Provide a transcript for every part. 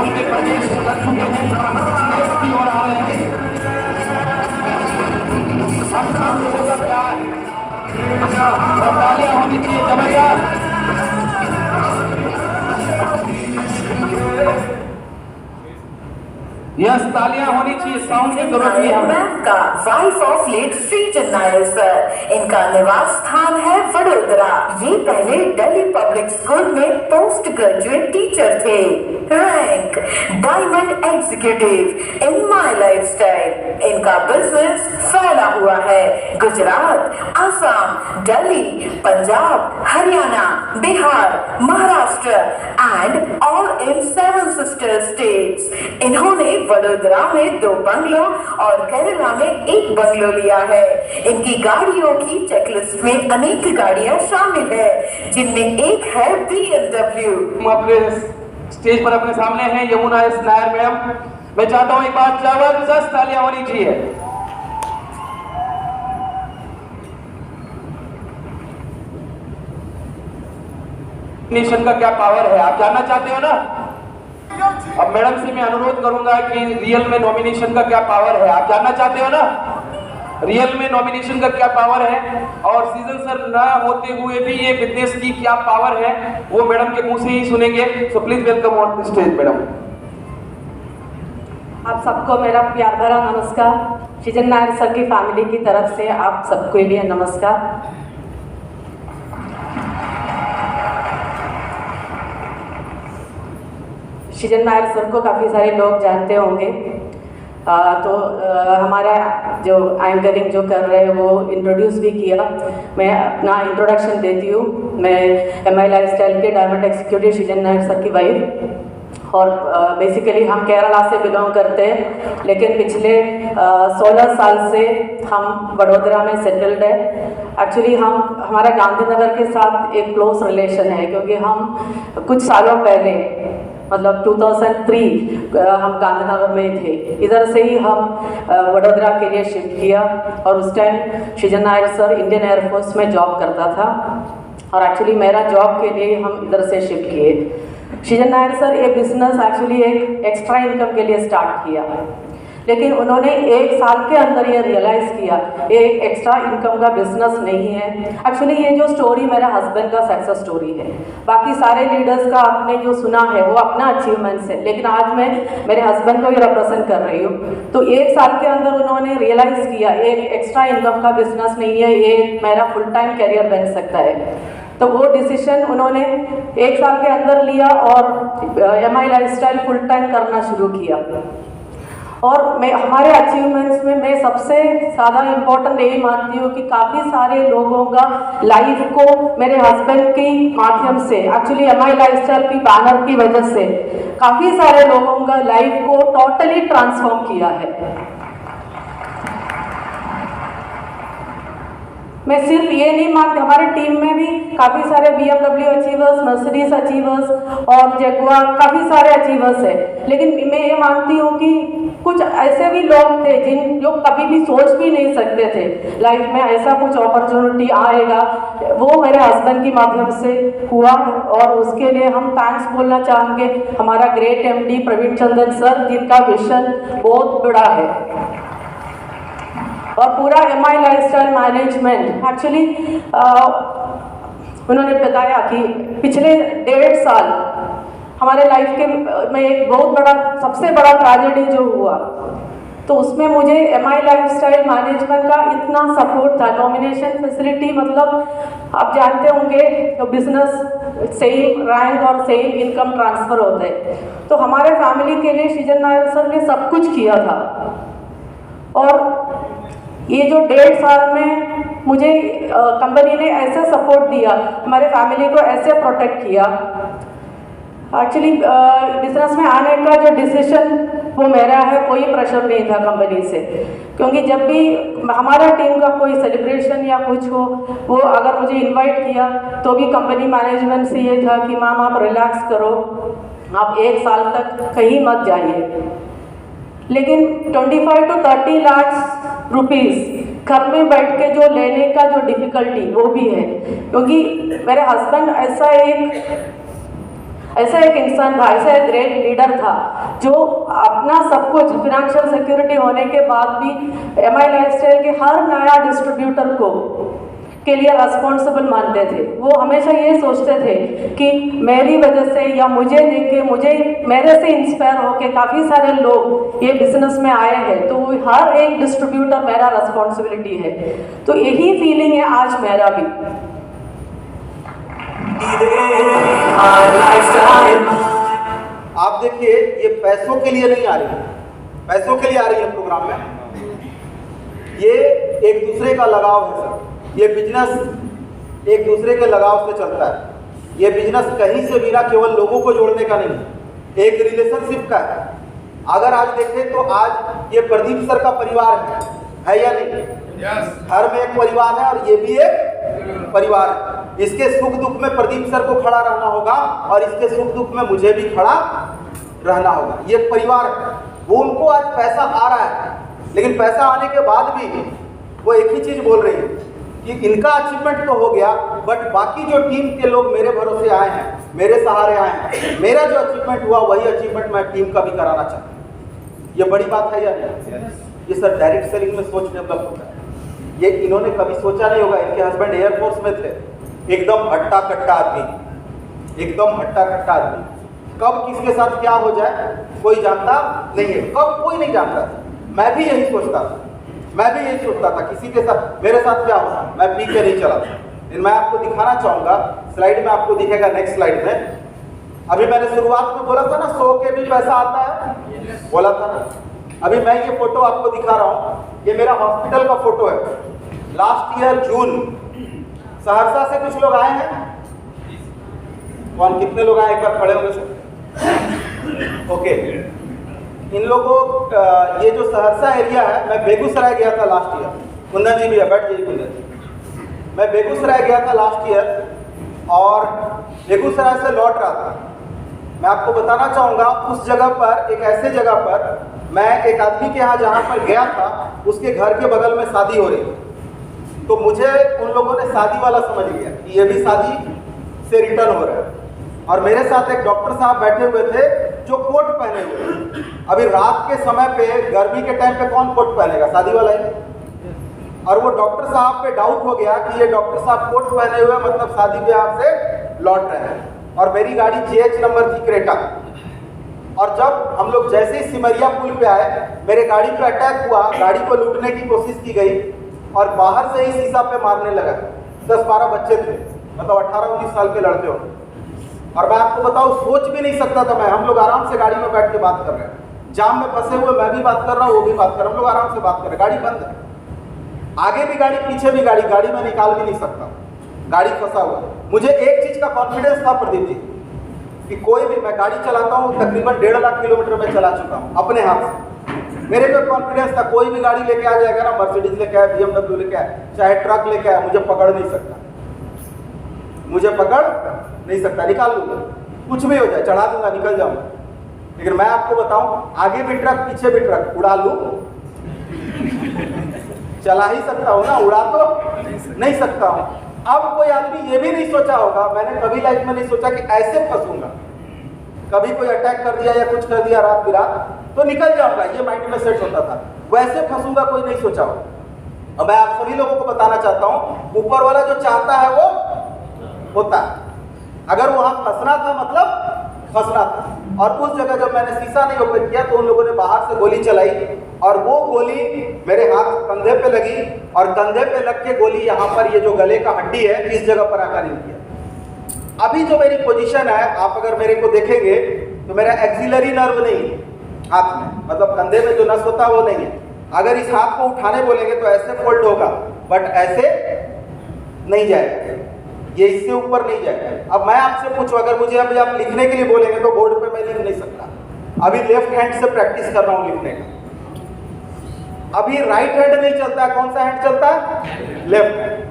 उत्तर प्रदेश कर चुके हैं की ओर आ रहे हैं। सब लोगों का प्यार और तालियां होनी चाहिए जबरदस्त। यस, तालियां होनी चाहिए, साउंड की जरूरत नहीं है। का wife of late Srijan Nair sir, इनका निवास स्थान है वडोदरा। ये पहले दिल्ली पब्लिक स्कूल में पोस्ट ग्रेजुएट टीचर थे। Rank diamond executive in my lifestyle. इनका बिजनेस फैला हुआ है Gujarat, Assam, Delhi, Punjab, Haryana, Bihar, Maharashtra and all in 7 sister states. इन्होंने वडोदरा में 2 बंगलो और केरला में 1 बंगलो लिया है। इनकी गाड़ियों की चेकलिस्ट में अनेक गाड़ियां शामिल है, जिनमें एक है BMW। अपने स्टेज पर अपने सामने हैं यमुना एस नायर मैडम। मैं चाहता हूं एक बार जबरदस्त तालियां होनी चाहिए। नेशन का क्या पावर है आप जानना चाहते हो ना। अब मैडम से मैं अनुरोध करूंगा कि रियल में नॉमिनेशन का क्या पावर है आप जानना चाहते हो ना। रियल में नॉमिनेशन का क्या पावर है और सीजन सर ना होते हुए भी ये बिजनेस की क्या पावर है वो मैडम के मुंह से ही सुनेंगे। So please welcome on the stage madam. आप सबको मेरा प्यार भरा नमस्कार। श्रीजन नायर सर की फैमिली की तरफ से आप सबको लिए नमस्कार। श्रीजन नायर सर को काफ़ी सारे लोग जानते होंगे। हमारा जो एंकरिंग जो कर रहे हैं वो इंट्रोड्यूस भी किया। मैं अपना इंट्रोडक्शन देती हूँ। मैं MI लाइफस्टाइल के diamond executive Srijan Nair sir की वाइफ और बेसिकली हम केरला से बिलोंग करते हैं, लेकिन पिछले 16 साल से हम वडोदरा में सेटल्ड है। एक्चुअली हमारा गांधीनगर के साथ एक क्लोज रिलेशन है, क्योंकि हम कुछ सालों पहले मतलब 2003 हम गांधीनगर में थे। इधर से ही हम वडोदरा के लिए शिफ्ट किया और उस time Srijan Nair sir Indian air force में जॉब करता था और एक्चुअली मेरा जॉब के लिए हम इधर से शिफ्ट किए। श्रीजन नायर सर ये बिजनेस एक्चुअली एक एक्स्ट्रा इनकम के लिए स्टार्ट किया, लेकिन उन्होंने 1 साल के अंदर ये रियलाइज़ किया ये एक एक्स्ट्रा इनकम का बिजनेस नहीं है। एक्चुअली ये जो स्टोरी मेरा हस्बैंड का सक्सेस स्टोरी है। बाकी सारे लीडर्स का आपने जो सुना है वो अपना अचीवमेंट्स है, लेकिन आज मैं मेरे हस्बैंड को ही रिप्रेजेंट कर रही हूँ। तो 1 साल के अंदर उन्होंने रियलाइज़ किया एक एक्स्ट्रा इनकम का बिजनेस नहीं है, ये मेरा फुल टाइम कैरियर बन सकता है। तो वो डिसीजन उन्होंने 1 साल के अंदर लिया और MI लाइफस्टाइल फुल टाइम करना शुरू किया। और मैं हमारे अचीवमेंट्स में मैं सबसे ज़्यादा इम्पोर्टेंट यही मानती हूँ कि काफ़ी सारे लोगों का लाइफ को मेरे हस्बैंड के माध्यम से एक्चुअली MI लाइफस्टाइल की बैनर की वजह से काफ़ी सारे लोगों का लाइफ को टोटली ट्रांसफॉर्म किया है। मैं सिर्फ ये नहीं मानती, हमारे टीम में भी काफ़ी सारे BMW अचीवर्स, मर्सिडीज अचीवर्स और जगुआर काफ़ी सारे अचीवर्स हैं, लेकिन मैं ये मानती हूँ कि कुछ ऐसे भी लोग थे जो कभी भी सोच भी नहीं सकते थे लाइफ में ऐसा कुछ अपॉर्चुनिटी आएगा। वो मेरे हस्बैंड के माध्यम से हुआ और उसके लिए हम थैंक्स बोलना चाहेंगे हमारा great MD Praveen Chandran sir, जिनका विजन बहुत बड़ा है। और पूरा MI लाइफस्टाइल मैनेजमेंट एक्चुअली उन्होंने बताया कि पिछले 1.5 साल हमारे लाइफ के में एक बहुत बड़ा सबसे बड़ा ट्रेजेडी जो हुआ, तो उसमें मुझे MI लाइफस्टाइल मैनेजमेंट का इतना सपोर्ट था। नॉमिनेशन फैसिलिटी मतलब आप जानते होंगे तो बिजनेस सेम रैंक और सेम इनकम ट्रांसफ़र होते हैं, तो हमारे फैमिली के लिए श्रीजन नायर सर ने सब कुछ किया था। और ये जो 1.5 साल में मुझे कंपनी ने ऐसे सपोर्ट दिया, हमारे फैमिली को ऐसे प्रोटेक्ट किया। एक्चुअली बिजनेस में आने का जो डिसीजन वो मेरा है, कोई प्रेशर नहीं था कंपनी से, क्योंकि जब भी हमारा टीम का कोई सेलिब्रेशन या कुछ हो वो अगर मुझे इनवाइट किया तो भी कंपनी मैनेजमेंट से ये था कि मैम आप रिलैक्स करो, आप 1 साल तक कहीं मत जाइए। लेकिन 25 to 30 लाख रुपीस घर में बैठ के जो लेने का जो डिफ़िकल्टी वो भी है, क्योंकि मेरे हस्बैंड ऐसा एक ऐसा एक इंसान था, ऐसा एक ग्रेट लीडर था जो अपना सब कुछ फिनेंशियल सिक्योरिटी होने के बाद भी MI लाइफस्टाइल के हर नया डिस्ट्रीब्यूटर को के लिए रिस्पॉन्सिबल मानते थे। वो हमेशा ये सोचते थे कि मेरी वजह से या मुझे देख के मेरे से इंस्पायर होके काफ़ी सारे लोग ये बिजनेस में आए हैं, तो हर एक डिस्ट्रीब्यूटर मेरा रिस्पॉन्सिबिलिटी है। तो यही फीलिंग है आज मेरा भी। आप देखिए, ये पैसों के लिए नहीं आ रही है, पैसों के लिए आ रही है प्रोग्राम में। ये एक दूसरे का लगाव है सर। ये बिजनेस एक दूसरे के लगाव से चलता है। ये बिजनेस कहीं से भी ना केवल लोगों को जोड़ने का नहीं, एक रिलेशनशिप का है। अगर आज देखें तो आज ये प्रदीप सर का परिवार है या नहीं? घर में एक परिवार है और ये भी एक परिवार है। इसके सुख दुख में प्रदीप सर को खड़ा रहना होगा और इसके सुख दुख में मुझे भी खड़ा रहना होगा। ये परिवार है। वो उनको आज पैसा आ रहा है, लेकिन पैसा आने के बाद भी वो एक ही चीज बोल रही है कि इनका अचीवमेंट तो हो गया, बट बाकी जो टीम के लोग मेरे भरोसे आए हैं, मेरे सहारे आए हैं, मेरा जो अचीवमेंट हुआ वही अचीवमेंट मैं टीम का भी कराना चाहता हूँ। ये बड़ी बात है या नहीं? ये सर डायरेक्ट सेलिंग में सोच डेवलप होता है। ये इन्होंने कभी सोचा नहीं होगा। इनके हस्बैंड एयरफोर्स में थे, एकदम हट्टा कट्टा आदमी, एकदम हट्टा कट्टा आदमी। कब किसके साथ क्या हो जाए कोई जानता नहीं है, कब कोई नहीं जानता। मैं भी यही सोचता था, किसी के साथ मेरे साथ क्या होगा, मैं पी के नहीं चला था। लेकिन मैं आपको दिखाना चाहूंगा, स्लाइड में आपको दिखेगा, नेक्स्ट स्लाइड में। अभी मैंने शुरुआत में बोला था ना, 100 के भी पैसा आता है, बोला था ना। अभी मैं ये फोटो आपको दिखा रहा हूँ, ये मेरा हॉस्पिटल का फोटो है। लास्ट ईयर जून, सहरसा से कुछ लोग आए हैं? कौन, कितने लोग आए? एक बार खड़े होंगे सर। ओके, इन लोगों ये जो सहरसा एरिया है, मैं बेगूसराय गया था लास्ट ईयर। कुंदन जी भी है, बैठ जाइए कुंदन जी। मैं बेगूसराय गया था लास्ट ईयर और बेगूसराय से लौट रहा था। मैं आपको बताना चाहूँगा, उस जगह पर, एक ऐसे जगह पर मैं एक आदमी के यहाँ जहाँ पर गया था, उसके घर के बगल में शादी हो रही। तो मुझे उन लोगों ने शादी वाला समझ लिया कि ये भी शादी से रिटर्न हो रहा है। और मेरे साथ एक डॉक्टर साहब बैठे हुए थे जो कोट पहने हुए। अभी रात के समय पे, गर्मी के टाइम पे कौन कोट पहनेगा? शादी वाला ही। और वो डॉक्टर साहब पे डाउट हो गया कि ये डॉक्टर साहब कोट पहने हुए मतलब शादी ब्याह से लौट रहे हैं। और मेरी गाड़ी GH नंबर थी, क्रेटा। और जब हम लोग जैसे ही सिमरिया पुल पे आए, मेरे गाड़ी पे अटैक हुआ, गाड़ी को लूटने की कोशिश की गई और बाहर से ही शीशा पे मारने लगा। 10-12 बच्चे थे, मतलब 18-19 साल के लड़के हो। और मैं आपको बताऊं, सोच भी नहीं सकता था मैं। हम लोग आराम से गाड़ी में बैठ के बात कर रहे हैं, जाम में फंसे हुए, मैं भी बात कर रहा हूँ, वो भी बात कर रहा हूँ, हम लोग आराम से बात कर रहे हैं। गाड़ी बंद है, आगे भी गाड़ी, पीछे भी गाड़ी, गाड़ी में निकाल भी नहीं सकता, गाड़ी फंसा हुआ। मुझे एक चीज का कॉन्फिडेंस था प्रदीप जी, कि कोई भी, मैं गाड़ी चलाता हूँ तकरीबन 1.5 लाख किलोमीटर में चला चुका हूँ अपने हाथ से। मेरे पे कॉन्फिडेंस था, कोई भी गाड़ी लेके आ जाएगा ना, मर्सिडीज लेके आए, BMW लेके आए, चाहे ट्रक लेके आए, मुझे पकड़ नहीं सकता, मुझे पकड़ नहीं सकता, निकाल लूंगा, कुछ भी हो जाए, चढ़ा दूंगा, निकल जाऊंगा। लेकिन मैं आपको बताऊं, आगे भी ट्रक, पीछे भी ट्रक, उड़ा लूं, चला ही सकता हूं ना, उड़ा तो नहीं सकता हूं। अब कोई आदमी ये भी नहीं सोचा होगा, मैंने कभी लाइफ में नहीं सोचा कि ऐसे फंसूंगा, कभी कोई अटैक कर दिया या कुछ कर दिया रात बिरात तो निकल जाऊंगा, ये माइंड में सेट होता था। वैसे फंसूंगा कोई नहीं सोचा होगा। और मैं आप सभी लोगों को बताना चाहता हूं, ऊपर वाला जो चाहता है वो होता है। अगर वहां फंसना था मतलब फंसना था। और उस जगह जब मैंने शीशा नहीं ओपन किया तो उन लोगों ने बाहर से गोली चलाई और वो गोली मेरे हाथ कंधे पे लगी और कंधे पे लग के गोली यहाँ पर, ये जो गले का हड्डी है, इस जगह पर आकर हिल गया। अभी जो मेरी पोजीशन है, आप अगर मेरे को देखेंगे तो मेरा एक्सिलरी नर्व नहीं है हाथ में, मतलब कंधे में जो नस होता है वो नहीं है। अगर इस हाथ को उठाने बोलेंगे तो ऐसे फोल्ड होगा, बट ऐसे नहीं जाएगा, ये इससे ऊपर नहीं जाएगा। अब मैं आपसे पूछूं, अगर मुझे अभी आप लिखने के लिए बोलेंगे तो बोर्ड पे मैं लिख नहीं सकता। अभी लेफ्ट हैंड से प्रैक्टिस कर रहा हूं लिखने का। अभी राइट हैंड नहीं चलता है, कौन सा हैंड चलता है? Left hand.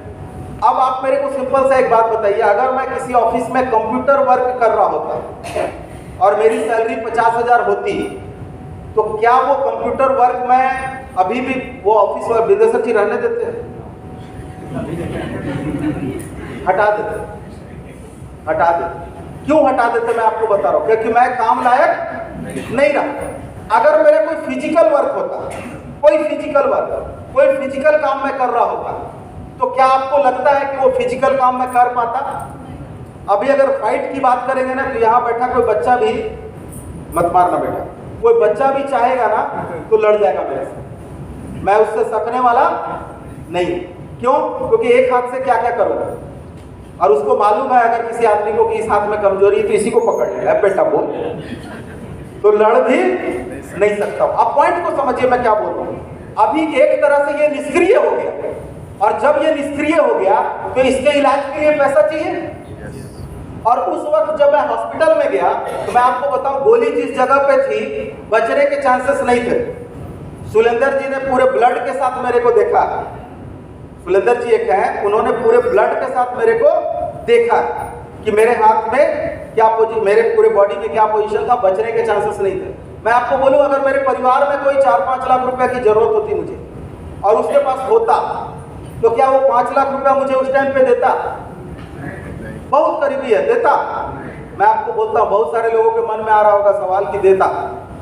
अब आप मेरे को सिंपल सा एक बात बताइए, अगर मैं किसी ऑफिस में कंप्यूटर वर्क कर रहा होता और मेरी सैलरी 50,000 होती, तो क्या वो कंप्यूटर वर्क में अभी भी वो ऑफिस वाले विदेशर जी रहने देते हैं? हटा देते। क्यों हटा देते मैं आपको बता रहा हूँ, क्योंकि मैं काम लायक नहीं रहा। अगर मेरा कोई फिजिकल वर्क होता, कोई फिजिकल काम मैं कर रहा होता, तो क्या आपको लगता है कि वो फिजिकल काम मैं कर पाता? अभी अगर फाइट की बात करेंगे ना, तो यहाँ बैठा कोई बच्चा भी, मत मारना बेटा, कोई बच्चा भी चाहेगा ना तो लड़ जाएगा मेरे से, मैं उससे सकने वाला नहीं। क्यों? क्योंकि एक हाथ से क्या क्या करूंगा, और उसको मालूम है अगर किसी आदमी को कि इस हाथ में कमजोरी है तो इसी को पकड़ लेगा, बेटा बोल, तो लड़ भी नहीं सकता। अब पॉइंट को समझिए मैं क्या बोल रहा हूं। अभी एक तरह से ये निष्क्रिय हो गया, और जब ये निष्क्रिय हो गया तो इसके इलाज के लिए पैसा चाहिए। और उस वक्त जब मैं हॉस्पिटल में गया तो मैं आपको बताऊं, गोली जिस जगह पे थी बचने के चांसेस नहीं थे। सुलेंदर जी ने पूरे ब्लड के साथ मेरे को देखा, सुलेंदर जी एक हैं, उन्होंने पूरे ब्लड के साथ मेरे को देखा कि मेरे हाथ में क्या पोजीशन, मेरे पूरे बॉडी में क्या पोजीशन था, बचने के चांसेस नहीं थे। मैं आपको बोलूं, अगर मेरे परिवार में कोई 4-5 लाख रुपए की जरूरत होती मुझे, और उसके पास होता, तो क्या वो 5 लाख रुपया मुझे उस टाइम पे देता? बहुत करीबी है, देता। मैं आपको बोलता हूँ, बहुत सारे लोगों के मन में आ रहा होगा सवाल कि देता,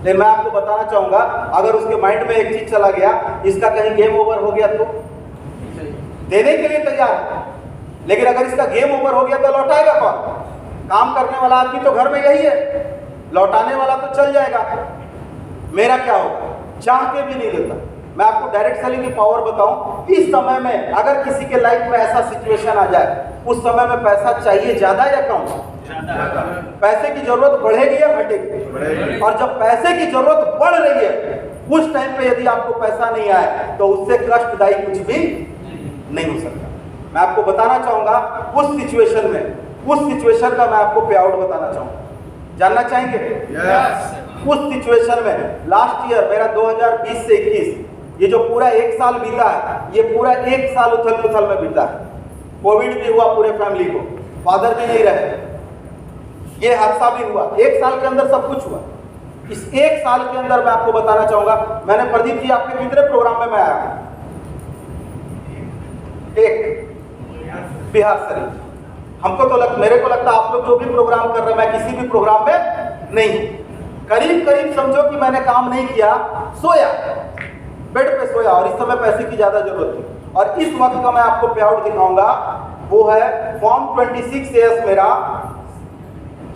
लेकिन मैं आपको बताना चाहूंगा, अगर उसके माइंड में एक चीज चला गया, इसका कहीं गेम ओवर हो गया तो देने के लिए तैयार है, लेकिन अगर इसका गेम ओवर हो गया तो लौटाएगा कौन? काम करने वाला आदमी तो घर में यही है, लौटाने वाला तो चल जाएगा। मेरा क्या होगा? चाह के भी नहीं देता। मैं आपको डायरेक्ट सेलिंग की पावर बताऊं, इस समय में अगर किसी के लाइफ में ऐसा सिचुएशन आ जाए, उस समय में पैसा चाहिए ज्यादा या कम? पैसे की जरूरत बढ़ेगी या घटेगी? और जब पैसे की जरूरत बढ़ रही है, उस टाइम पे यदि आपको पैसा नहीं आए तो उससे कष्टदायी कुछ भी नहीं हो सकता। मैं आपको बताना चाहूंगा, उस सिचुएशन का मैं आपको पे आउट बताना चाहूंगा, जानना चाहेंगे? उस सिचुएशन में लास्ट ईयर मेरा 2020 से 21, ये जो पूरा 1 साल बीता है, ये पूरा 1 साल उथल पुथल में बीता है। कोविड भी हुआ पूरे फैमिली को, फादर भी नहीं रहे, ये हादसा भी हुआ, 1 साल के अंदर सब कुछ हुआ। इस 1 साल के अंदर मैं आपको बताना चाहूंगा, मैंने प्रदीप जी आपके कितने प्रोग्राम में मैं आया? एक बिहार शरीफ। हमको तो मेरे को लगता है आप लोग जो भी प्रोग्राम कर रहे हैं, मैं किसी भी प्रोग्राम में नहीं, करीब समझो कि मैंने काम नहीं किया, सोया, बेड पे सोया, और इस समय पैसे की ज्यादा जरूरत थी। और इस वक्त का मैं आपको पे आउट दिखाऊंगा, वो है फॉर्म 26AS मेरा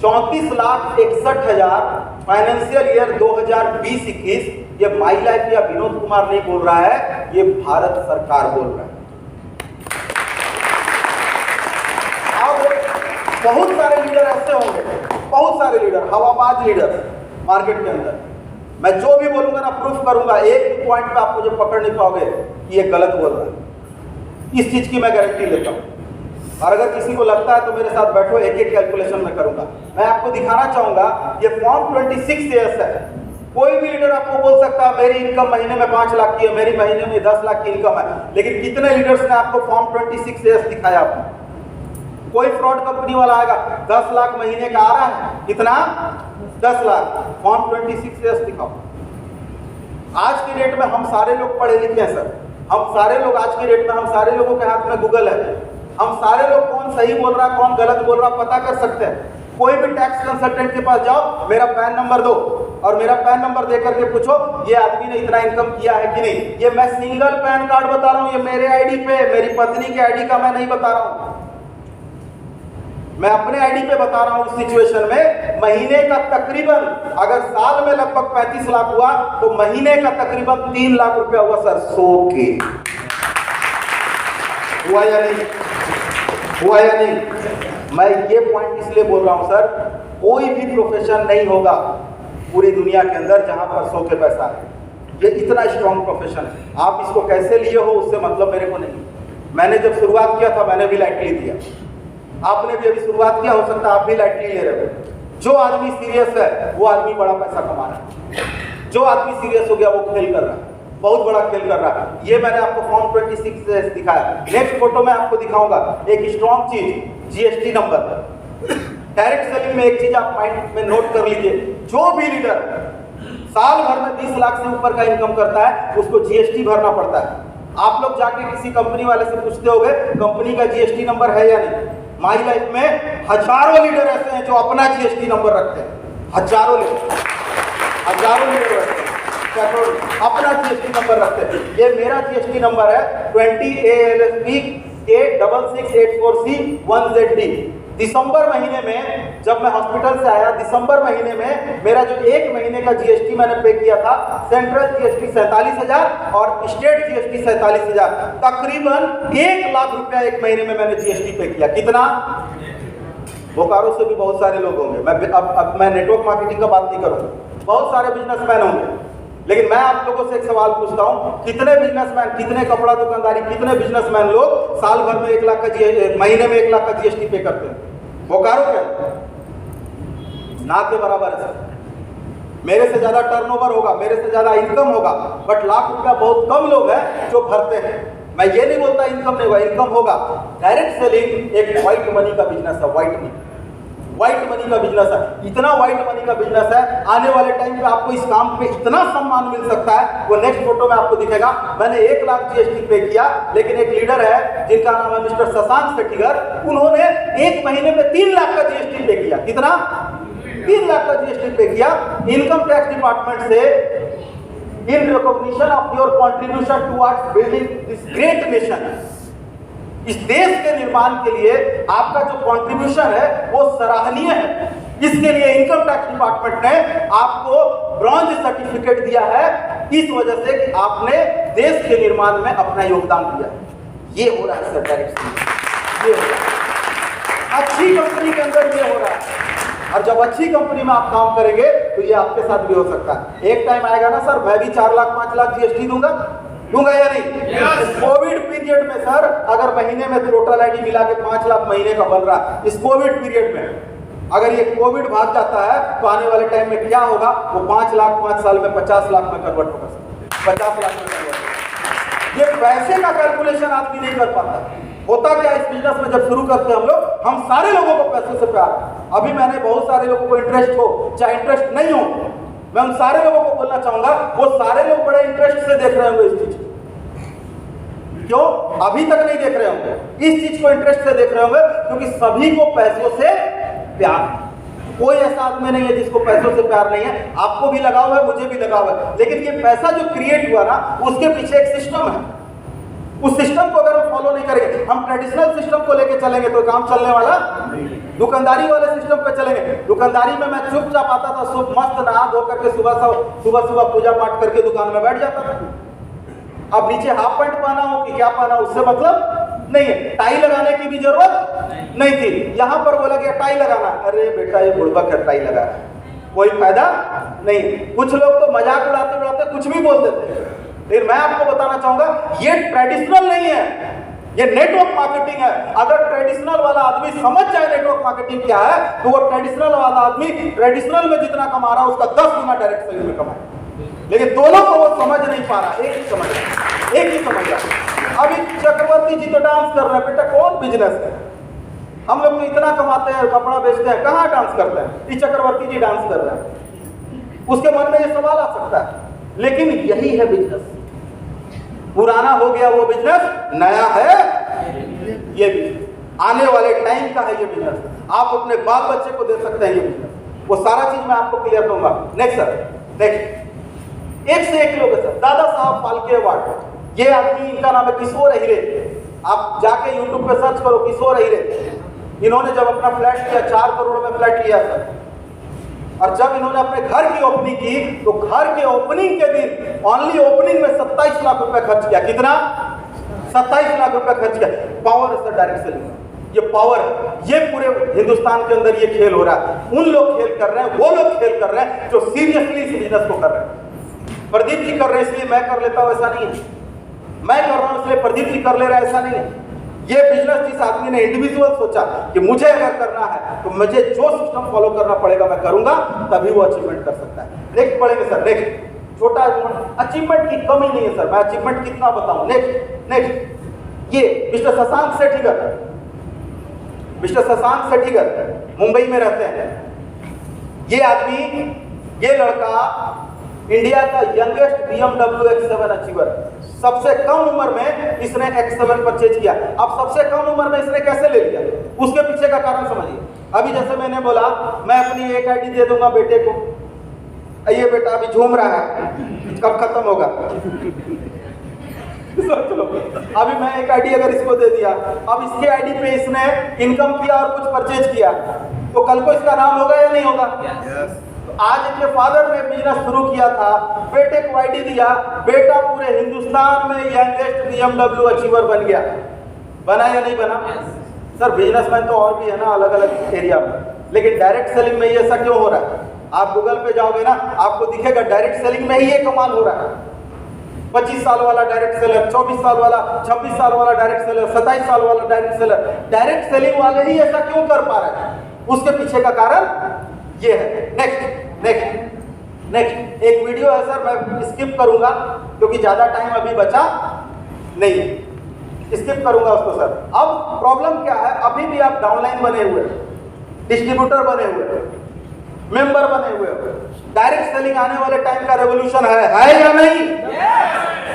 34,61,000 फाइनेंशियल ईयर 2020-21। ये माई लाइफ या विनोद कुमार नहीं बोल रहा है, ये भारत सरकार बोल रहा है। बहुत सारे लीडर ऐसे होंगे, बहुत सारे लीडर, हवाबाज लीडर मार्केट के अंदर, मैं जो भी बोलूंगा ना प्रूफ करूंगा, एक भी पॉइंट पे आप मुझे पकड़ नहीं पाओगे कि ये गलत बोल रहा है। इस चीज की मैं गारंटी लेता हूं, और अगर किसी को लगता है तो मेरे साथ बैठो, एक एक कैलकुलेशन में करूंगा। मैं आपको दिखाना चाहूंगा, ये फॉर्म 26AS है। कोई भी लीडर आपको बोल सकता है मेरी इनकम महीने में 5 लाख की है, मेरी महीने में 10 लाख की इनकम है, लेकिन कितने लीडर्स ने आपको फॉर्म 26AS दिखाया? आपको कोई फ्रॉड कंपनी वाला आएगा, 10 लाख महीने का आ रहा है, कितना? 10 लाख, फॉर्म 26AS दिखाओ। आज के डेट में हम सारे लोग पढ़े लिखे हैं सर, हम सारे लोग आज के डेट में, हम सारे लोगों के हाथ में गूगल है, हम सारे लोग कौन सही बोल रहा है कौन गलत बोल रहा है पता कर सकते हैं। कोई भी टैक्स कंसल्टेंट के पास जाओ, मेरा पैन नंबर दो, और मेरा पैन नंबर दे करके पूछो ये आदमी ने इतना इनकम किया है कि नहीं। ये मैं सिंगल पैन कार्ड बता रहा हूँ, ये मेरे आईडी पे, मेरी पत्नी के आईडी का मैं नहीं बता रहा हूँ, मैं अपने आईडी पे बता रहा हूं। उस सिचुएशन में महीने का तकरीबन, अगर साल में लगभग 35 लाख हुआ तो महीने का तकरीबन 3 लाख रुपया हुआ सर, 100 के। हुआ या नहीं? हुआ या नहीं? मैं ये पॉइंट इसलिए बोल रहा हूं सर, कोई भी प्रोफेशन नहीं होगा पूरी दुनिया के अंदर जहां पर 100 के पैसा है। ये इतना स्ट्रॉन्ग प्रोफेशन है। आप इसको कैसे लिए हो उससे मतलब मेरे को नहीं। मैंने जब शुरुआत किया था मैंने भी लाइटली दिया, आपने भी अभी शुरुआत किया, हो सकता है आप भी लाइटली ले रहे हो। जो आदमी सीरियस है वो आदमी बड़ा पैसा कमा रहा है, जो आदमी सीरियस हो गया वो खेल कर रहा है, बहुत बड़ा खेल कर रहा है। ये मैंने आपको फॉर्म 26 से दिखाया। नेक्स्ट फोटो में आपको दिखाऊंगा एक स्ट्रॉन्ग चीज, जीएसटी नंबर। डायरेक्ट सेलिंग में एक चीज आप माइंड में नोट कर लीजिए, जो भी लीडर साल भर में 20 लाख से ऊपर का इनकम करता है उसको जीएसटी भरना पड़ता है। आप लोग जाके किसी कंपनी वाले से पूछते होगे कंपनी का जीएसटी नंबर है या नहीं, माई लाइफ में हजारों लीडर ऐसे हैं जो अपना जीएसटी नंबर रखते हैं, हजारों लीडर रखते हैं, अपना जीएसटी नंबर रखते हैं। ये मेरा जीएसटी नंबर है 20ALSP K66884C1ZD। दिसंबर महीने में जब मैं हॉस्पिटल से आया, दिसंबर महीने में मेरा जो 1 महीने का जीएसटी मैंने पे किया था, सेंट्रल जीएसटी 47,000 और स्टेट जीएसटी 47,000, तकरीबन 1 लाख रुपया 1 महीने में मैंने जीएसटी पे किया। कितना? बोकारो से भी बहुत सारे लोग होंगे। अब मैं नेटवर्क मार्केटिंग का बात नहीं करूंगा, बहुत सारे बिजनेसमैन होंगे, लेकिन मैं आप लोगों से एक सवाल पूछता हूं, कितने बिजनेसमैन, कितने कपड़ा दुकानदारी, कितने बिजनेसमैन लोग साल भर में 1 लाख का महीने में 1 लाख का जीएसटी पे करते हैं? बोकारो के ना के बराबर है सर। मेरे से ज्यादा टर्नओवर होगा, मेरे से ज्यादा इनकम होगा, बट लाख रुपया बहुत कम लोग हैं जो भरते हैं। मैं ये नहीं बोलता इनकम नहीं होगा, इनकम होगा। डायरेक्ट सेलिंग एक व्हाइट मनी का बिजनेस है, व्हाइट मनी का बिजनेस है। इतना व्हाइट मनी का बिजनेस है, आने वाले टाइम पे आपको इस काम पे इतना सम्मान मिल सकता है, वो नेक्स्ट फोटो में आपको दिखेगा। मैंने 1 लाख जीएसटी पे किया, लेकिन एक लीडर है जिनका नाम है मिस्टर शशांक सेठिगर, उन्होंने 1 महीने में 3 लाख का जीएसटी पे किया। कितना? 3 लाख का जीएसटी पे किया। इनकम टैक्स डिपार्टमेंट से in recognition of your contribution towards building this great nation, इस देश के निर्माण के लिए आपका जो कंट्रीब्यूशन है वो सराहनीय है। इसके लिए इनकम टैक्स डिपार्टमेंट ने आपको ब्रॉन्ज सर्टिफिकेट दिया है, इस वजह से कि आपने देश के निर्माण में अपना योगदान दिया। ये हो रहा है सर डायरेक्ट, ये हो रहा है अच्छी कंपनी के अंदर, ये हो रहा है। और जब अच्छी कंपनी में आप काम करेंगे तो ये आपके साथ भी हो सकता है। एक टाइम आएगा ना सर, मैं भी 4 लाख 5 लाख जीएसटी दूंगा या नहीं? कोविड पीरियड में सर, अगर महीने में टोटल आईडी मिला के 5 लाख महीने का बन रहा है, इस कोविड पीरियड में अगर ये कोविड भाग जाता है तो आने वाले टाइम में क्या होगा? वो 5 लाख 5 साल में 50 लाख में कन्वर्ट होगा सर, 50 लाख में कन्वर्ट होगा। ये पैसे का कैलकुलेशन आदमी नहीं कर पाता। होता क्या इस बिजनेस में, जब शुरू करते हैं हम सारे लोगों को पैसों से प्यार। अभी मैंने बहुत सारे लोगों को इंटरेस्ट हो चाहे इंटरेस्ट नहीं हो, मैं उन सारे लोगों को बोलना चाहूंगा, वो सारे लोग बड़े इंटरेस्ट से देख रहे होंगे इस चीज को। क्यों? अभी तक नहीं देख रहे होंगे, इस चीज को इंटरेस्ट से देख रहे होंगे, क्योंकि सभी को पैसों से प्यार। कोई ऐसा आदमी नहीं है जिसको पैसों से प्यार नहीं है। आपको भी लगाव है, मुझे भी लगाव है, लेकिन ये पैसा जो क्रिएट हुआ ना, उसके पीछे एक सिस्टम है। उस सिस्टम को अगर हम फॉलो नहीं करेंगे, हम ट्रेडिशनल सिस्टम को लेकर चलेंगे तो काम चलने वाला। दुकानदारी वाले सिस्टम पे चलेंगे। दुकानदारी में मैं चुपचाप आता था, सुबह मस्त नहा धो करके सुबह पूजा पाठ करके दुकान में बैठ जाता था। अब नीचे हाफ पैंट पहना हो कि क्या पहना, उससे मतलब नहीं है। टाई लगाने की भी जरूरत नहीं थी। यहाँ पर बोला गया टाई लगाना, अरे बेटा ये बुड़बक है, टाई लगा कोई फायदा नहीं। कुछ लोग तो मजाक उड़ाते उड़ाते कुछ भी बोल देते हैं। लेकिन मैं आपको बताना चाहूंगा, ये ट्रेडिशनल नहीं है, ये नेटवर्क मार्केटिंग है। अगर ट्रेडिशनल वाला आदमी समझ जाए नेटवर्क मार्केटिंग क्या है, तो वो ट्रेडिशनल वाला आदमी ट्रेडिशनल में जितना कमा रहा है उसका 10 गुना डायरेक्ट सेलिंग में कमाए। लेकिन दोनों को वो समझ नहीं पा रहा, एक ही समझ रहा। अभी चक्रवर्ती जी तो डांस कर रहे हैं, बेटा कौन बिजनेस है? हम लोग तो इतना कमाते हैं, कपड़ा बेचते हैं, कहाँ डांस करते हैं? ये चक्रवर्ती जी डांस कर रहे हैं। उसके मन में ये सवाल आ सकता है, लेकिन यही है बिजनेस। पुराना हो गया वो बिजनेस, नया है ये बिजनेस। आने वाले टाइम का है ये बिजनेस। आप अपने बाल बच्चे को दे सकते हैं ये बिजनेस। वो सारा चीज मैं आपको क्लियर दूंगा। नेक्स्ट सर, नेक्स्ट एक से एक लोग है सर। दादा साहब फाल्के अवार्ड, ये आदमी, इनका नाम है किशोर अहिरे। आप जाके यूट्यूब पे सर्च करो किशोर अहिरे। इन्होंने जब अपना फ्लैट लिया, 4 करोड़ में फ्लैट लिया सर, और जब इन्होंने अपने घर की ओपनिंग की तो घर के ओपनिंग के दिन ओनली ओपनिंग में 27 लाख रुपए खर्च किया। कितना? 27 लाख रुपए खर्च किया। पावर है सर डायरेक्ट सेलिंग, ये पावर है। ये पूरे हिंदुस्तान के अंदर ये खेल हो रहा है। उन लोग खेल कर रहे हैं, वो लोग खेल कर रहे हैं जो सीरियसली इस बिजनेस को कर रहे हैं। प्रदीप जी कर रहे हैं इसलिए मैं कर लेता हूं, ऐसा नहीं है। मैं कर रहा हूं इसलिए प्रदीप जी कर ले रहा है, ऐसा नहीं है। ये बिजनेस जिस आदमी ने इंडिविजुअल सोचा कि मुझे अगर करना है तो मुझे जो सिस्टम फॉलो करना पड़ेगा मैं करूंगा, तभी वो अचीवमेंट कर सकता है। नेक्स्ट पढ़ेंगे सर। नेक्स्ट छोटा अचीवमेंट की कमी नहीं है सर, मैं अचीवमेंट कितना बताऊं। नेक्स्ट ये मिस्टर शशांक सेठिगर, मिस्टर शशांक सेठिगर मुंबई में रहते हैं। ये आदमी, ये लड़का इंडिया का यंगेस्ट BMW X7 अचीवर। सबसे कम उम्र में इसने X7 परचेज किया। अब सबसे कम उम्र में इसने कैसे ले लिया? उसके पीछे का कारण समझिए। अभी जैसे मैंने बोला मैं अपनी एक आईडी दे दूंगा बेटे को, ये बेटा अभी झूम रहा है, कब खत्म होगा? सोच लो, अभी मैं एक आईडी अगर इसको दे दिया, अब इसके आईडी पे इसने इनकम किया और कुछ परचेज किया, तो कल को इसका नाम होगा या नहीं होगा? तो आज इनके फादर ने बिजनेस शुरू किया था, बेटे को आईडी दिया, बेटा पूरे हिंदुस्तान में यंगेस्ट BMW अचीवर बन गया। बना या नहीं बना? सर बिजनेसमैन तो और भी है ना अलग अलग एरिया में, लेकिन डायरेक्ट सेलिंग में ये ऐसा क्यों हो रहा है? आप गूगल पे जाओगे ना, आपको दिखेगा डायरेक्ट सेलिंग में ही ये कमाल हो रहा है। 25 साल वाला डायरेक्ट सेलर, 24 साल वाला, 26 साल वाला डायरेक्ट सेलर, 27 साल वाला डायरेक्ट सेलर, डायरेक्ट सेलिंग वाले ही ऐसा क्यों कर पा रहे हैं? उसके पीछे का कारण ये है। नेक्स्ट नेक्स्ट नेक्स्ट एक वीडियो है सर, मैं स्किप करूंगा क्योंकि ज्यादा टाइम अभी बचा नहीं है, स्किप करूंगा उसको सर। अब प्रॉब्लम क्या है, अभी भी आप डाउनलाइन बने हुए, डिस्ट्रीब्यूटर बने हुए, मेंबर बने हुए हो। डायरेक्ट सेलिंग आने वाले टाइम का रेवोल्यूशन है या नहीं?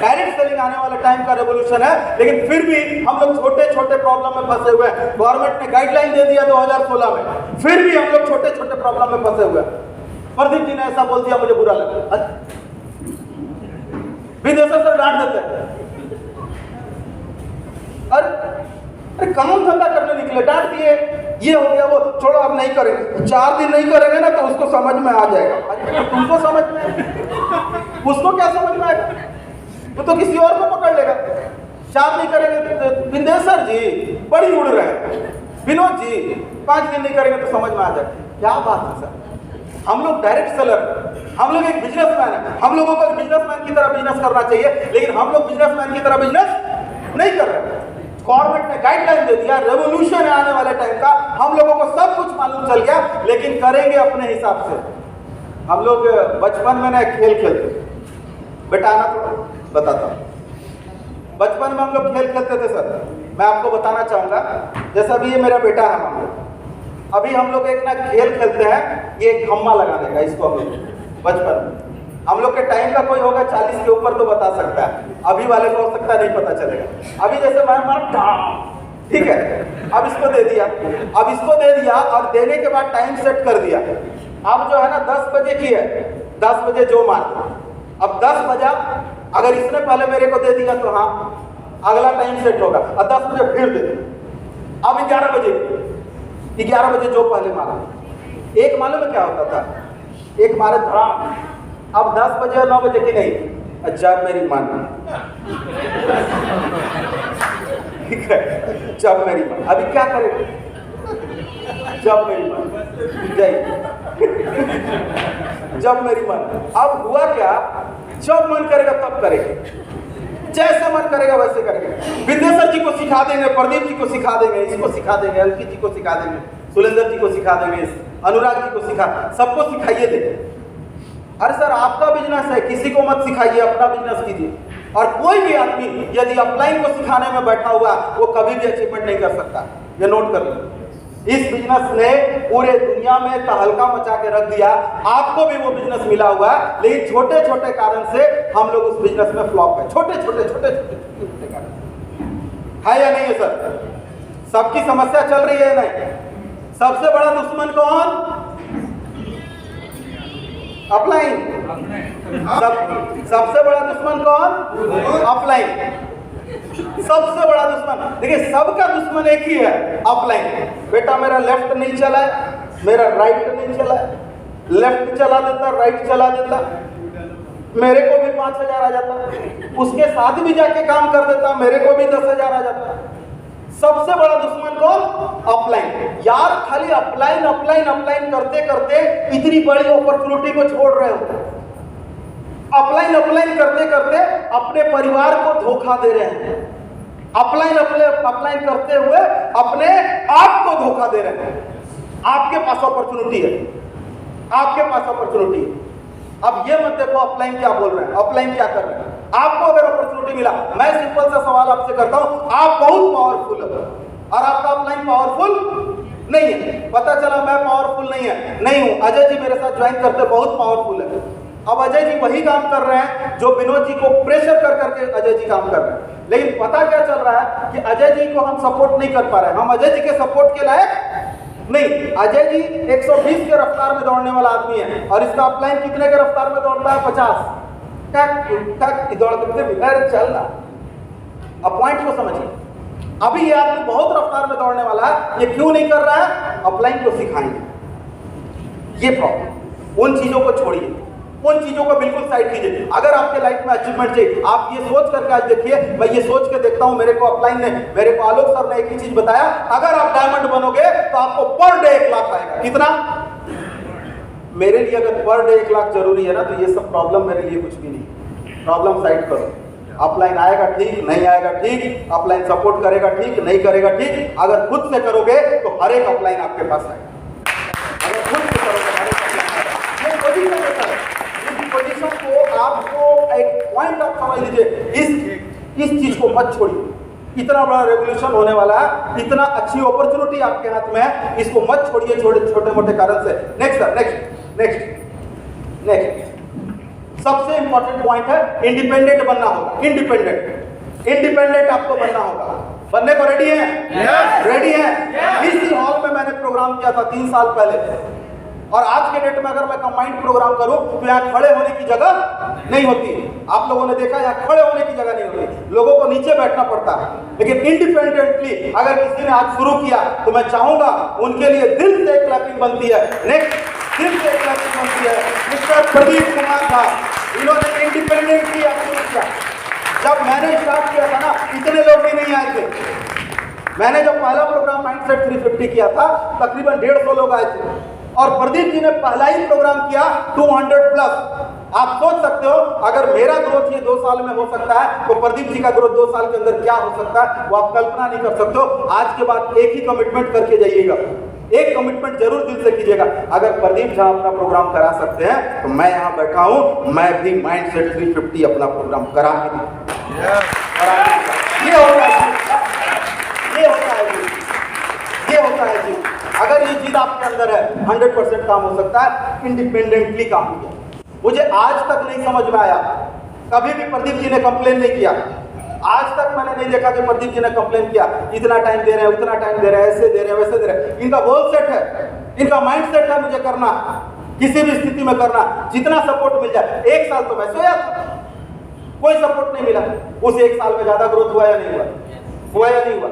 डायरेक्ट सेलिंग आने वाले टाइम का रेवोल्यूशन है, लेकिन फिर भी हम लोग छोटे छोटे प्रॉब्लम में फंसे हुए हैं। गवर्नमेंट ने गाइडलाइन दे दिया 2016 में, फिर भी हम लोग छोटे छोटे प्रॉब्लम में फंसे हुए हैं। प्रदीप जी ने ऐसा बोल दिया, मुझे बुरा लगा, विदेशों से डांट देते हैं। अरे काम धंधा करने निकले, डांट दिए, ये हो गया, वो छोड़ो अब नहीं करेंगे। 4 दिन नहीं करेंगे ना तो उसको समझ में आ जाएगा। अरे तुमको समझ में, उसको क्या समझ में आएगा? वो तो किसी और को पकड़ लेगा। 4 नहीं करेंगे, बिंदेश्वर जी बड़ी उड़ रहे हैं, विनोद जी 5 दिन नहीं करेंगे तो समझ में आ जाएगा। क्या बात है सर, हम लोग डायरेक्ट सेलर, हम लोग एक बिजनेसमैन है, हम लोगों को बिजनेसमैन की तरह बिजनेस करना चाहिए, लेकिन हम लोग बिजनेसमैन की तरह बिजनेस नहीं कर रहे। गवर्नमेंट ने गाइडलाइन दे दिया, रेवोल्यूशन है आने वाले टाइम का, हम लोगों को सब कुछ मालूम चल गया, लेकिन करेंगे अपने हिसाब से। हम लोग बचपन में ना खेल खेलते, बेटा ना तो बताता हूँ। बचपन में हम लोग खेल खेलते थे सर, मैं आपको बताना चाहूंगा। जैसा अभी ये मेरा बेटा है, अभी हम लोग एक ना खेल खेलते हैं, ये खम्मा लगाने का, इसको हम लोग बचपन में, हम लोग के टाइम का कोई होगा 40 के ऊपर तो बता सकता है, अभी वाले को हो सकता है नहीं पता चलेगा। अभी जैसे मैं ठीक है, अब इसको दे दिया, अब इसको दे दिया और देने के बाद टाइम सेट कर दिया। अब जो है ना 10 बजे की है, 10 बजे जो मार, अब 10 बजा, अगर इसने पहले मेरे को दे दिया तो हाँ अगला टाइम सेट होगा, और 10 बजे फिर दे दिया। अब 11 बजे जो पहले मारा, एक मालूम है क्या होता था, एक मारे धड़ाम। अब 10 बजे और 9 बजे की नहीं, अच्छा मेरी मान, ठीक है, जब मेरी मान, अभी क्या करें, जब मेरी मान जय, जब मेरी मान। अब हुआ क्या, जब मन करेगा तब करेंगे, जैसा मन करेगा वैसे करेंगे। विंदेश्वर जी को सिखा देंगे, प्रदीप जी को सिखा देंगे, इसको सिखा देंगे, अंकित जी को सिखा देंगे, सुलेंद्र जी को सिखा देंगे, अनुराग जी को सिखा, सबको सिखाइए देंगे। अरे सर आपका बिजनेस है, किसी को मत सिखाइए, अपना बिजनेस कीजिए। और कोई भी आदमी यदि अपलाइन को सिखाने में बैठा हुआ, वो कभी भी अचीवमेंट नहीं कर सकता, ये नोट कर लो। इस बिजनेस ने पूरे दुनिया में तहलका मचा के रख दिया। आपको भी वो बिजनेस मिला हुआ है, लेकिन छोटे छोटे कारण से हम लोग उस बिजनेस में फ्लॉप है, छोटे छोटे कारण है या नहीं है सर? सबकी समस्या चल रही है नहीं? सबसे बड़ा दुश्मन कौन? अपलाइन। सबसे बड़ा दुश्मन कौन? अपलाइन। सबसे बड़ा दुश्मन, देखिए सबका दुश्मन एक ही है, अपलाइन। बेटा मेरा लेफ्ट नहीं चला है, मेरा राइट नहीं चला है, लेफ्ट चला देता, राइट चला देता, मेरे को भी 5,000 आ जाता, उसके साथ भी जाके काम कर देता, मेरे को भी 10,000 आ जाता। सबसे बड़ा दुश्मन कौन? अपलाइन। यार खाली अपलाइन अपलाइन अपलाइन करते करते इतनी बड़ी अपॉर्चुनिटी को छोड़ रहे हो। अपलाइन अपलाइन करते करते अपने परिवार को धोखा दे रहे हैं। अपलाइन अपलाइन करते हुए अपने आप को धोखा दे रहे हैं। आपके पास अपॉर्चुनिटी है, आपके पास अपॉर्चुनिटी है। अब ये मत देखो अपलाइन क्या बोल रहे हैं, अपलाइन क्या कर रहे हैं। आपको अगर अपॉर्चुनिटी मिला, मैं सिंपल सा सवाल आपसे करता हूं, आप बहुत पावरफुल है और आपका अपलाइन पावरफुल नहीं है। पता चला मैं पावरफुल नहीं हूं, अजय जी मेरे साथ ज्वाइन करते बहुत पावरफुल है, अब अजय जी वही काम कर रहे हैं जो विनोद जी को प्रेशर कर करके अजय जी काम कर रहे हैं। लेकिन पता क्या चल रहा है कि अजय जी को हम सपोर्ट नहीं कर पा रहे हैं, हम अजय जी के सपोर्ट के लायक नहीं। अजय जी 120 के रफ्तार में दौड़ने वाला आदमी है और इसका अपलाइन कितने के रफ्तार में दौड़ता है? 50। दौड़ करते चल रहा। अब पॉइंट को समझिए, अभी ये आदमी बहुत रफ्तार में दौड़ने वाला है, ये क्यों नहीं कर रहा है? अपलाइन को सिखाएंगे। ये प्रॉब्लम। उन चीजों को छोड़िए, उन चीजों को बिल्कुल साइड कीजिए। अगर आपके लाइफ में अचीवमेंट चाहिए, आप ये सोच करके आज देखिए, मैं ये सोच के देखता हूं, मेरे को अपलाइन ने, मेरे को आलोक सर ने एक ही चीज बताया, अगर आप डायमंड बनोगे तो आपको पर डे 1 लाख आएगा। कितना? मेरे लिए अगर पर डे 1 लाख जरूरी है ना, तो ये सब प्रॉब्लम मेरे लिए कुछ भी नहीं। प्रॉब्लम साइड करो। अपलाइन आएगा ठीक, नहीं आएगा ठीक, अपलाइन सपोर्ट करेगा ठीक, नहीं करेगा ठीक। अगर खुद से करोगे तो हर एक अपलाइन आपके पास आएगा। अगर खुद से करोगे हर एक अपलाइन आएगा। ये पोजीशन होता है। इस पोजीशन को आपको एक पॉइंट आप समझ लीजिए, इस चीज को मत छोड़िए। इतना बड़ा रेवोल्यूशन होने वाला है, इतना अच्छी अपॉर्चुनिटी आपके हाथ में है, इसको मत छोड़िए छोटे मोटे कारण से। नेक्स्ट सर, नेक्स्ट सबसे इंपॉर्टेंट पॉइंट है इंडिपेंडेंट बनना होगा। इंडिपेंडेंट आपको बनना होगा। बनने को रेडी हैं? रेडी हैं? इसी हॉल में मैंने प्रोग्राम किया था 3 साल पहले, और आज के डेट में अगर मैं कंबाइंड प्रोग्राम करूं तो यहाँ खड़े होने की जगह नहीं होती। आप लोगों ने देखा यहाँ खड़े होने की जगह नहीं होती, लोगों को नीचे बैठना पड़ता है। लेकिन इंडिपेंडेंटली अगर किसी ने आज शुरू किया तो मैं चाहूंगा उनके लिए दिल से क्लैपिंग बनती है। नेक्स्ट, दिल से क्लैपिंग बनती है। मिस्टर प्रदीप कुमार था, इन्होंने इंडिपेंडेंटली शुरू किया। जब मैंने स्टार्ट किया था ना, इतने लोग भी नहीं आए थे। मैंने जब पहला प्रोग्राम माइंडसेट 350 किया था, तकरीबन 150 लोग आए थे, और प्रदीप जी ने पहला ही प्रोग्राम किया 200 प्लस। आप सोच सकते हो अगर मेरा ग्रोथ ये 2 साल में हो सकता है तो प्रदीप जी का ग्रोथ 2 साल के अंदर क्या हो सकता है, वो आप कल्पना नहीं कर सकते हो। आज के बाद एक ही कमिटमेंट करके जाइएगा, एक कमिटमेंट जरूर दिल से कीजिएगा। अगर प्रदीप जहां अपना प्रोग्राम करा सकते हैं तो मैं यहां बैठा हूं, मैं भी माइंडसेट 350 अपना प्रोग्राम करा के दूंगा। ये होता है, ये होता है, ये होता है जी। अगर ये चीज आपके अंदर है 100% काम हो सकता है। इंडिपेंडेंटली काम किया। मुझे आज तक नहीं समझ में आया, कभी भी प्रदीप जी ने कंप्लेन नहीं किया। आज तक मैंने नहीं देखा कि प्रदीप जी ने कंप्लेन किया, इतना टाइम दे रहे हैं, उतना टाइम दे रहे हैं, ऐसे दे रहे हैं, वैसे दे रहे हैं। इनका गोल सेट है, इनका माइंड सेट है, मुझे करना, किसी भी स्थिति में करना, जितना सपोर्ट मिल जाए। 1 साल तो मैं सोया था, कोई सपोर्ट नहीं मिला। उस 1 साल में ज्यादा ग्रोथ हुआ या नहीं हुआ? हुआ या नहीं हुआ?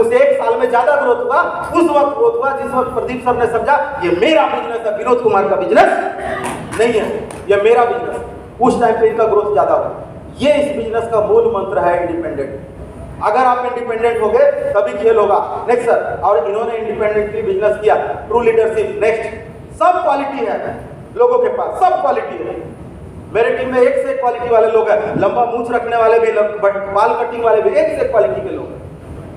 उस 1 साल में ज्यादा ग्रोथ हुआ, उस वक्त ग्रोथ हुआ जिस वक्त प्रदीप सर ने समझा ये मेरा बिजनेस है, विनोद कुमार का बिजनेस नहीं है, ये मेरा बिजनेस। उस टाइम पे इनका ग्रोथ ज्यादा हुआ। ये इस बिजनेस का मूल मंत्र है, इंडिपेंडेंट। अगर आप इंडिपेंडेंट हो गए तभी खेल होगा। नेक्स्ट सर, और इन्होंने इंडिपेंडेंटली बिजनेस किया, ट्रू लीडरशिप। नेक्स्ट, सब क्वालिटी है लोगों के पास, सब क्वालिटी है। मेरे टीम में एक से एक क्वालिटी वाले लोग हैं, लंबा मूंछ रखने वाले भी, बाल कटिंग वाले भी, एक से एक क्वालिटी के लोग हैं।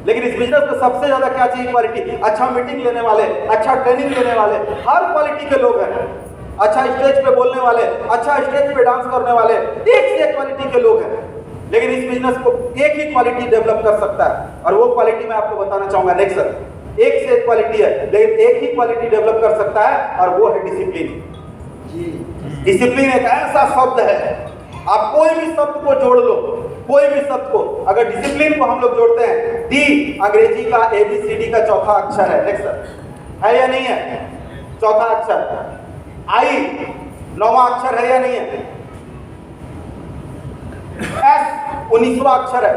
लेकिन इस बिजनेस में सबसे ज्यादा क्या चाहिए? क्वालिटी। अच्छा मीटिंग लेने वाले, अच्छा ट्रेनिंग लेने वाले, हर क्वालिटी के लोग हैं। अच्छा स्टेज पे बोलने वाले, अच्छा स्टेज पे डांस करने वाले, एक से एक क्वालिटी के लोग हैं। लेकिन इस बिजनेस को एक ही क्वालिटी डेवलप कर सकता है, और वो क्वालिटी मैं आपको बताना चाहूंगा। नेक्स्ट सर, एक से एक क्वालिटी है, लेकिन एक ही क्वालिटी डेवलप कर सकता है, और वो है डिसिप्लिन। डिसिप्लिन एक ऐसा शब्द है, आप कोई भी शब्द को जोड़ लो, कोई भी शब्द को, अगर डिसिप्लिन को हम लोग जोड़ते हैं, डी अंग्रेजी का ABCD का चौथा अक्षर है। नेक्स्ट सर, है या नहीं है? चौथा अक्षर। आई 9वां अक्षर है या नहीं है? S 19वां अक्षर है।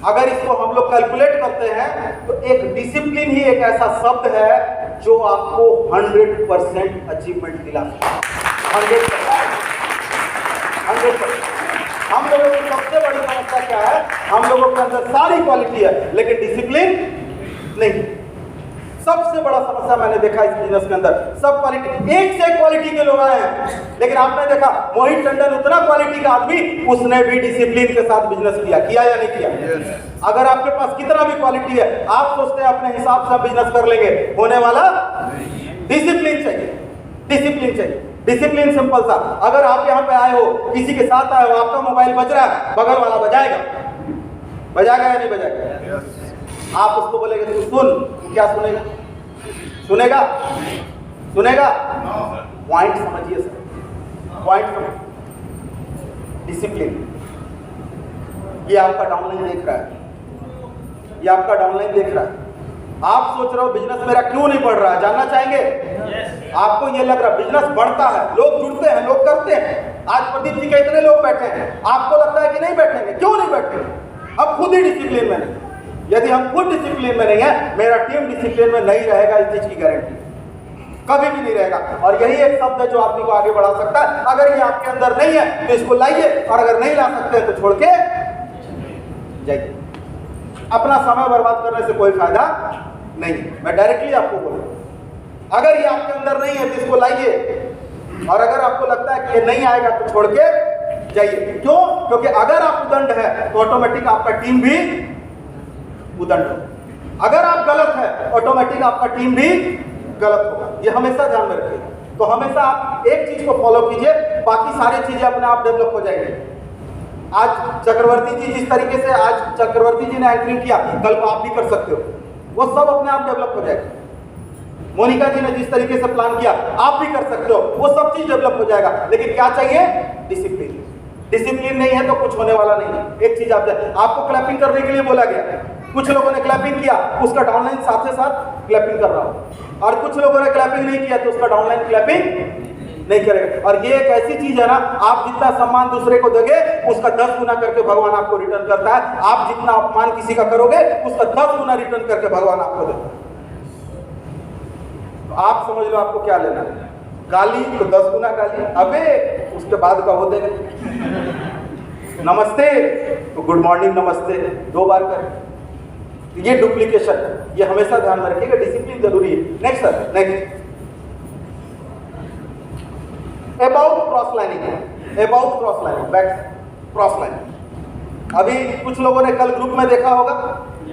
अगर इसको हम लोग कैलकुलेट करते हैं तो एक डिसिप्लिन ही एक ऐसा शब्द है जो आपको 100% अचीवमेंट दिला सकता है। 100%। हम लोगों की सबसे बड़ी समस्या क्या है? हम लोगों के अंदर सारी क्वालिटी है लेकिन डिसिप्लिन नहीं। सबसे बड़ा समस्या मैंने देखा इस बिजनेस के अंदर, सब क्वालिटी, एक से क्वालिटी के लोग आए हैं। लेकिन आपने देखा मोहित टंडन उतना क्वालिटी का आदमी, उसने भी डिसिप्लिन के साथ बिजनेस किया या नहीं किया? अगर आपके पास कितना भी क्वालिटी है, आप सोचते हैं अपने हिसाब से बिजनेस कर लेंगे, होने वाला? डिसिप्लिन चाहिए, डिसिप्लिन चाहिए। डिसिप्लिन सिंपल सा, अगर आप यहाँ पे आए हो, किसी के साथ आए हो, आपका मोबाइल बज रहा है, बगल वाला बजाएगा या नहीं बजाएगा? आप उसको बोलेंगे तू सुन, क्या सुनेगा? सुनेगा? पॉइंट समझिए सर, पॉइंट समझिए। डिसिप्लिन। ये आपका डाउनलाइन देख रहा है, ये आपका डाउनलाइन देख रहा है। आप सोच रहे हो बिजनेस मेरा क्यों नहीं बढ़ रहा है, जानना चाहेंगे? आपको ये लग रहा है बिजनेस बढ़ता है, लोग जुड़ते हैं, लोग करते हैं। आज प्रदीप जी के इतने लोग बैठे हैं, आपको लगता है कि नहीं बैठेंगे, क्यों नहीं बैठेंगे? अब खुद ही डिसिप्लिन में नहीं। यदि हम खुद डिसिप्लिन में नहीं है, मेरा टीम डिसिप्लिन में नहीं रहेगा, इस चीज की गारंटी कभी भी नहीं रहेगा। और यही एक शब्द है जो आदमी को आगे बढ़ा सकता है। अगर ये आपके अंदर नहीं है तो इसको लाइए, और अगर नहीं ला सकते हैं तो छोड़ के जाइए। अपना समय बर्बाद करने से कोई फायदा नहीं। मैं डायरेक्टली आपको बोलूं, अगर ये आपके अंदर नहीं है तो इसको लाइए, और अगर आपको लगता है कि ये नहीं आएगा तो छोड़ के जाइए। क्यों? क्योंकि अगर आप उदंड है तो ऑटोमेटिक आपका टीम भी उदंड होगा। अगर आप गलत है ऑटोमेटिक आपका टीम भी गलत होगा। ये हमेशा ध्यान में रखिए। तो हमेशा आप एक चीज को फॉलो कीजिए, बाकी सारी चीजें अपने आप डेवलप हो जाएंगी। आज चक्रवर्ती जी जिस तरीके से आज चक्रवर्ती जी ने एंकरिंग किया, कल को आप भी कर सकते हो, वो सब अपने आप डेवलप हो जाएगा। मोनिका जी ने जिस तरीके से प्लान किया, आप भी कर सकते हो, वो सब चीज डेवलप हो जाएगा। लेकिन क्या चाहिए? डिसिप्लिन। डिसिप्लिन नहीं है तो कुछ होने वाला नहीं है। एक चीज आपको क्लैपिंग करने के लिए बोला गया, कुछ लोगों ने क्लैपिंग किया, उसका डाउनलाइन साथ ही साथ क्लैपिंग कर रहा हो, और कुछ लोगों ने क्लैपिंग नहीं किया तो उसका डाउनलाइन क्लैपिंग नहीं करेगा। और ये एक ऐसी चीज है ना, आप जितना सम्मान दूसरे को दोगे उसका 10 गुना करके भगवान आपको रिटर्न करता है। आप जितना अपमान किसी का करोगे उसका 10 गुना रिटर्न करके भगवान आपको देता है। तो आप समझ लो आपको क्या लेना है। गाली तो 10 गुना गाली, अबे उसके बाद का वो देगा। नमस्ते तो गुड मॉर्निंग नमस्ते 2 बार कर। ये डुप्लीकेशन, ये हमेशा ध्यान में रखिएगा। डिसिप्लिन जरूरी है। Next sir, next about cross lining. About cross lining, back cross lining. अभी कुछ लोगों ने कल ग्रुप में देखा होगा,